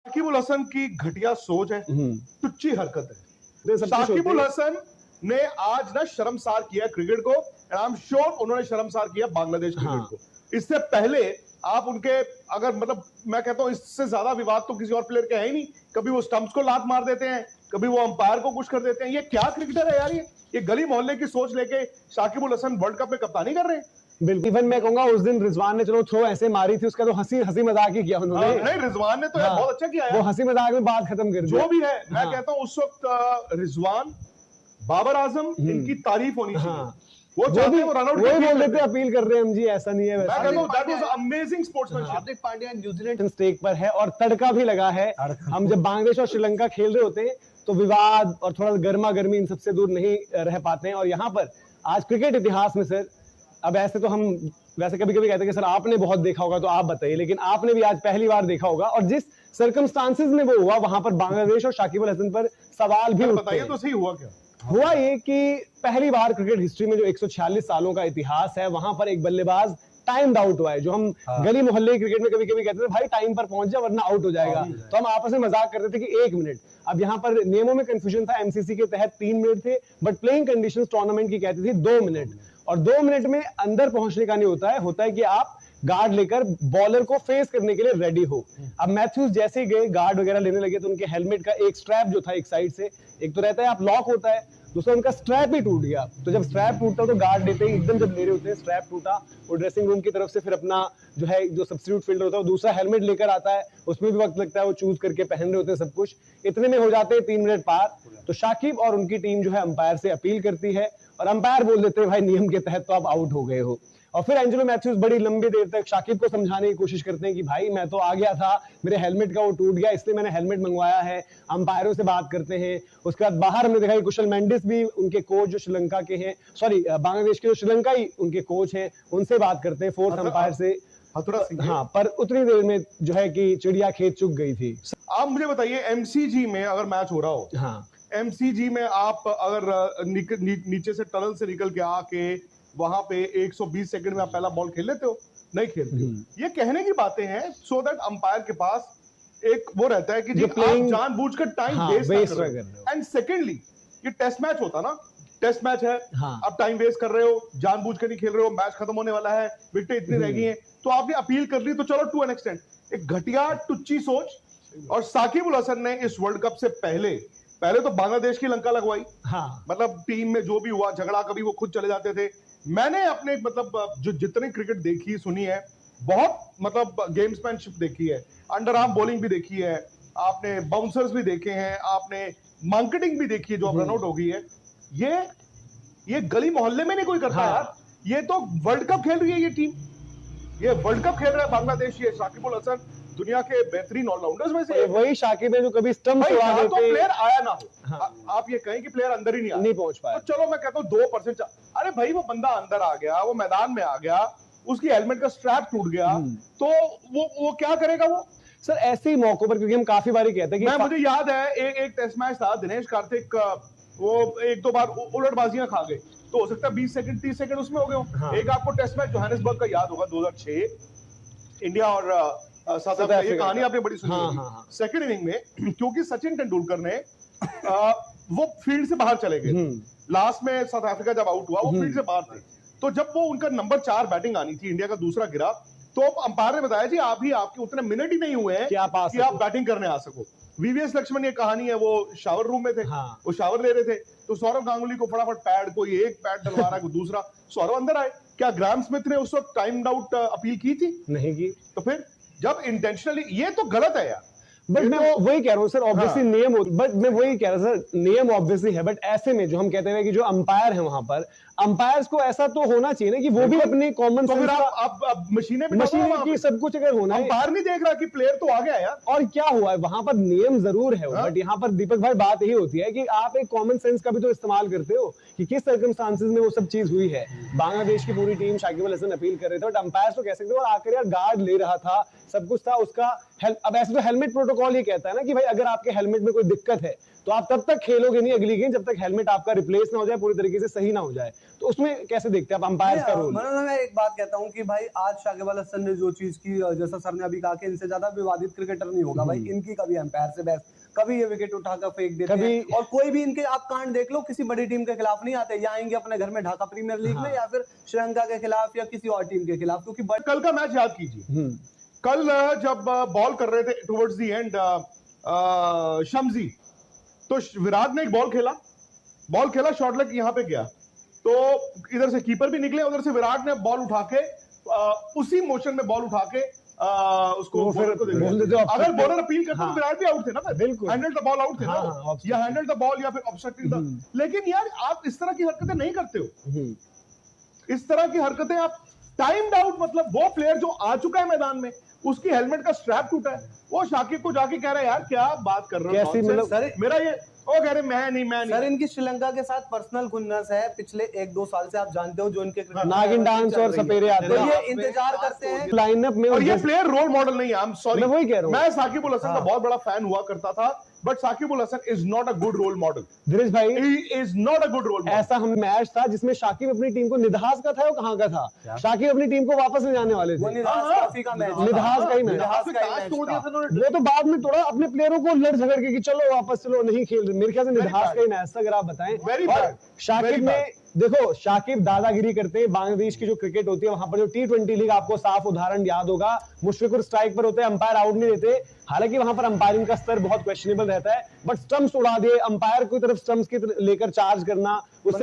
शाकिब हसन की घटिया सोच है, टुच्ची हरकत है। सब शाकिब हसन ने आज ना शर्मसार किया क्रिकेट को, एंड आई एम श्योर उन्होंने शर्मसार किया बांग्लादेश क्रिकेट को। इससे पहले आप उनके अगर मतलब मैं कहता हूं इससे ज्यादा विवाद तो किसी और प्लेयर के है ही नहीं। कभी वो स्टंप्स को लात मार देते हैं, कभी वो अंपायर को कुछ कर देते हैं। ये क्या क्रिकेटर है यार, ये गली मोहल्ले की सोच लेके शाकिब हसन वर्ल्ड कप में कप्तानी कर रहे हैं। बिल्कुल, इवन मैं कहूंगा उस दिन रिजवान ने चलो थ्रो ऐसे मारी थी, उसका तो हंसी मजाक ही किया उन्होंने। नहीं, रिजवान ने तो बहुत अच्छा किया वो हंसी मजाक में बात खत्म कर दी। जो भी है मैं कहता हूं उस वक्त रिजवान, बाबर आजम इनकी तारीफ होनी चाहिए। वो चाहते हैं वो रन आउट बोल देते अपील कर रहे हैं हम जी, ऐसा नहीं है। मैं कहता हूं that was amazing sportsmanship. Hardik Pandya New Zealand stake पर है और तड़का भी लगा है। हम जब बांग्लादेश और श्रीलंका खेल रहे होते हैं तो विवाद और थोड़ा गर्मा गर्मी इन सबसे दूर नहीं रह पाते हैं। और यहाँ पर आज क्रिकेट इतिहास में सर, अब ऐसे तो हम वैसे कभी कभी कहते हैं कि सर आपने बहुत देखा होगा तो आप बताइए, लेकिन आपने भी आज पहली बार देखा होगा और जिस सर्कमस्टांसेस में वो हुआ वहां पर बांग्लादेश और शाकिब हसन पर सवाल भी बताइए तो सही हुआ क्या? हुआ ये कि पहली बार क्रिकेट हिस्ट्री में जो 146 सालों का इतिहास है वहां पर एक बल्लेबाज टाइम आउट हुआ है। जो हम गली मोहल्ले क्रिकेट में कभी कभी कहते थे भाई टाइम पर पहुंच जा वरना आउट हो जाएगा, तो हम आपस में मजाक करते थे कि 1 मिनट। अब यहाँ पर नियमों में कंफ्यूजन था, एमसीसी के तहत 3 मिनट थे, बट प्लेइंग कंडीशंस टूर्नामेंट की कहती थी 2 मिनट। और 2 मिनट में अंदर पहुंचने का नहीं होता है कि आप गार्ड लेकर बॉलर को फेस करने के लिए रेडी हो। अब मैथ्यूज जैसे ही गए गार्ड वगैरह लेने लगे तो उनके हेलमेट का एक स्ट्रैप जो था एक साइड से, एक तो रहता है आप लॉक होता है, दूसरा उनका स्ट्रैप ही टूट गया। तो जब स्ट्रैप टूटता तो गार्ड लेते ही एकदम जब ले रहे होते हैं स्ट्रैप टूटा, वो ड्रेसिंग रूम की तरफ से फिर अपना जो है जो सब्स्टिट्यूट फील्डर होता है वो दूसरा हेलमेट लेकर आता है, उसमें भी वक्त लगता है, वो चूज करके पहन रहे होते हैं सब कुछ। इतने में हो जाते हैं 3 मिनट पार। तो शाकिब और उनकी टीम जो है अंपायर से अपील करती है और अंपायर बोल देते हैं भाई नियम के तहत तो आप आउट हो गए हो। और फिर एंजेलो मैथ्यूज बड़ी लंबी देर तक शाकिब को समझाने की कोशिश करते हैं कि भाई मैं तो आ गया था, मेरे हेलमेट का वो टूट गया इसलिए मैंने हेलमेट मंगवाया है। अंपायरों से बात करते हैं। उसके बाद बाहर हमने देखा कि कुशल मेंडिस भी उनके कोच जो श्रीलंका के हैं, बांग्लादेश के जो श्रीलंकाई उनके कोच हैं, उनसे बात करते हैं फोर्थ अंपायर से। हाँ, पर उतनी देर में जो है कि चिड़िया खेत चुग गई थी। आप मुझे बताइए एमसीजी में अगर मैच हो रहा हो, हाँ, एमसीजी में आप अगर नीचे से टनल से निकल के आके वहां पे 120 सेकंड में आप पहला बॉल खेल लेते हो? नहीं खेलते हो। ये कहने की बातें हैं सो दैट अंपायर के पास एक वो रहता है कि जी आप जानबूझकर टाइम वेस्ट कर रहे हो। एंड सेकेंडली ये टेस्ट मैच होता ना, टेस्ट मैच है, आप टाइम वेस्ट कर रहे हो, जानबूझ कर नहीं खेल रहे हो, मैच खत्म होने वाला है, विकेटें इतनी रह गई हैं, तो आपने अपील कर ली तो चलो टू एन एक्सटेंड। एक घटिया टुच्ची सोच। और शाकिब हसन ने इस वर्ल्ड कप से पहले तो बांग्लादेश की लंका लगवाई। मतलब टीम में जो भी हुआ झगड़ा, कभी वो खुद चले जाते थे। मैंने अपने मतलब जो जितनी क्रिकेट देखी सुनी है, बहुत मतलब गेम्समैनशिप देखी है, अंडर आर्म बॉलिंग भी देखी है, आपने बाउंसर्स भी देखे हैं, आपने मार्केटिंग भी देखी है जो अब रनआउट हो गई है। ये गली मोहल्ले में नहीं कोई करता यार। ये तो वर्ल्ड कप खेल रही है ये टीम, ये वर्ल्ड कप खेल रहा है बांग्लादेश। ये शाकिब हसन दुनिया के बेहतरीन ऑलराउंडर्स में से वही शाकिब है जो कभी स्टंप उड़ा देते हैं। तो प्लेयर आया ना हो, आप ये कहें कि प्लेयर अंदर ही नहीं पहुंच पाया, तो चलो मैं कहता हूं 2%। अरे भाई वो बंदा अंदर आ गया, वो मैदान में आ गया, उसकी हेलमेट का स्ट्रैप टूट गया, तो वो क्या करेगा वो? सर ऐसे ही मौकों पर, क्योंकि हम काफी बार कहते हैं कि मुझे याद है एक टेस्ट मैच था, दिनेश कार्तिक वो 1-2 बार उलटबाजियां खा गए, तो हो सकता है 20 सेकंड 30 सेकंड उसमें हो गए। एक आपको टेस्ट मैच जोहानिसबर्ग का याद होगा 2006 इंडिया और साउथ अफ्रीका, ये कहानी आपने बड़ी सुनी होगी। सेकंड इनिंग में क्योंकि सचिन तेंदुलकर ने वो फील्ड से बाहर चले गए, लास्ट में साउथ अफ्रीका जब आउट हुआ वो फील्ड से बाहर थे, तो जब वो उनका नंबर 4 बैटिंग आनी थी, इंडिया का दूसरा गिरा, तो अंपायर ने बताया जी आपके उतने मिनट ही नहीं हुए हैं कि आप बैटिंग करने आ सको। वीवीएस लक्ष्मण, ये कहानी है, वो शावर रूम में थे, वो शावर ले रहे थे, तो सौरव गांगुली को फटाफट पैड, कोई एक पैड डलवा रहा है, कोई दूसरा, सौरव अंदर आए। क्या ग्राहम स्मिथ ने उस वक्त टाइम आउट अपील की थी? नहीं की। तो फिर जब इंटेंशनली, ये तो गलत है यार। बट मैं वही कह रहा हूँ सर, ऑब्वियसली नियम, बट मैं वही कह रहा हूँ सर, नियम ऑब्वियसली है, बट ऐसे में जो हम कहते हैं कि जो अंपायर है वहां पर, अंपायर्स को ऐसा तो होना चाहिए ना कि वो भी अपने कॉमन सेंस, आप मशीनें की सब कुछ अगर होना है, अंपायर नहीं देख रहा कि प्लेयर तो आ गया यार। और क्या हुआ है वहां पर, नियम जरूर है, बट यहाँ पर दीपक भाई बात यही होती है कि आप एक कॉमन सेंस का भी तो इस्तेमाल करते हो कि किस सर्कमस्टांसेस में वो सब चीज हुई है। बांग्लादेश की पूरी टीम शाकिब हसन अपील कर रहे थे, बट अंपायर्स तो कह सकते हो, और आकर यार गार्ड ले रहा था, सब कुछ था उसका। अब ऐसे तो हेलमेट प्रोटोकॉल ये कहता है ना कि भाई अगर आपके हेलमेट में कोई दिक्कत है तो आप तब तक खेलोगे नहीं अगली गेम जब तक हेलमेट आपका रिप्लेस ना हो जाए, पूरी तरीके से सही ना हो जाए। तो उसमें कैसे देखते हैं आप अंपायर का रोल? मैं एक बात कहता हूँ कि भाई आज शाकिब अल हसन ने जो चीज की, जैसा सर ने अभी कहा कि इनसे ज्यादा विवादित क्रिकेटर नहीं होगा भाई, इनकी कभी अंपायर से बहस, कभी ये विकेट उठाकर फेंक देते हैं, और कोई भी इनके आप कांड देख लो, किसी बड़ी टीम के खिलाफ नहीं आते, या आएंगे अपने घर में ढाका प्रीमियर लीग में, या फिर श्रीलंका के खिलाफ या किसी और टीम के खिलाफ, क्योंकि कल का मैच याद कीजिए, कल जब बॉल कर रहे थे टुवर्ड्स द एंड शम्सी, तो विराट ने एक बॉल खेला शॉर्ट लेग यहां पे गया, तो इधर से कीपर भी निकले, उधर से विराट ने बॉल उठा के उसी मोशन में बॉल उठा के उसको बॉलर को दे दिया। अगर बॉलर अपील करता तो विराट भी आउट थे ना, बिल्कुल हैंडल द बॉल आउट थे ना, या हैंडल द बॉल या फिर ऑब्स्ट्रक्टिंग द, लेकिन यार आप इस तरह की हरकतें नहीं करते हो, इस तरह की हरकतें आप टाइम्ड आउट, मतलब वो प्लेयर जो आ चुका है मैदान में, उसकी हेलमेट का स्ट्रैप टूटा है, वो शाकिब को जाके कह रहा है यार क्या बात कर रहे हो, मतलब मेरा ये, वो कह रहे मैं नहीं सर, इनकी श्रीलंका के साथ पर्सनल खुन्नस है पिछले 1-2 साल से, आप जानते हो, जो इनके नागिन डांस और सपेरे आते हैं, ये इंतजार करते हैं लाइनअप में, और ये प्लेयर रोल मॉडल नहीं है, आई एम सॉरी, मैं वही कह रहा हूं, मैं साकिब अल हसन का बहुत बड़ा फैन हुआ करता था, but Shakib Al Hasan is not a good role model. Dheeraj भाई, he is not a good role model. ऐसा हम मैच था जिसमें शाकिब अपनी टीम को, निधास का था, वो कहां का था, शाकिब अपनी टीम को वापस ले जाने वाले थे, निधास का मैच, निधास का ही मैच, वो तो बाद में थोड़ा अपने प्लेयरों को लड़ झगड़ के कि चलो वापस चलो, नहीं खेल रहे, मेरे ख्याल से निधास का ही मैच था, अगर आप बताएं। शाकिब ने, देखो शाकिब दादागिरी करते हैं, बांग्लादेश की जो क्रिकेट होती है वहां पर, जो T20 लीग, आपको साफ उदाहरण याद होगा, मुशफिकुर स्ट्राइक पर होते हैं, अंपायर आउट नहीं देते, हालांकि वहां पर अंपायरिंग का स्तर बहुत क्वेश्चनेबल रहता है, बट स्टंप्स उड़ा दिए, अंपायर की तरफ स्टंप्स की लेकर चार्ज करना, उससे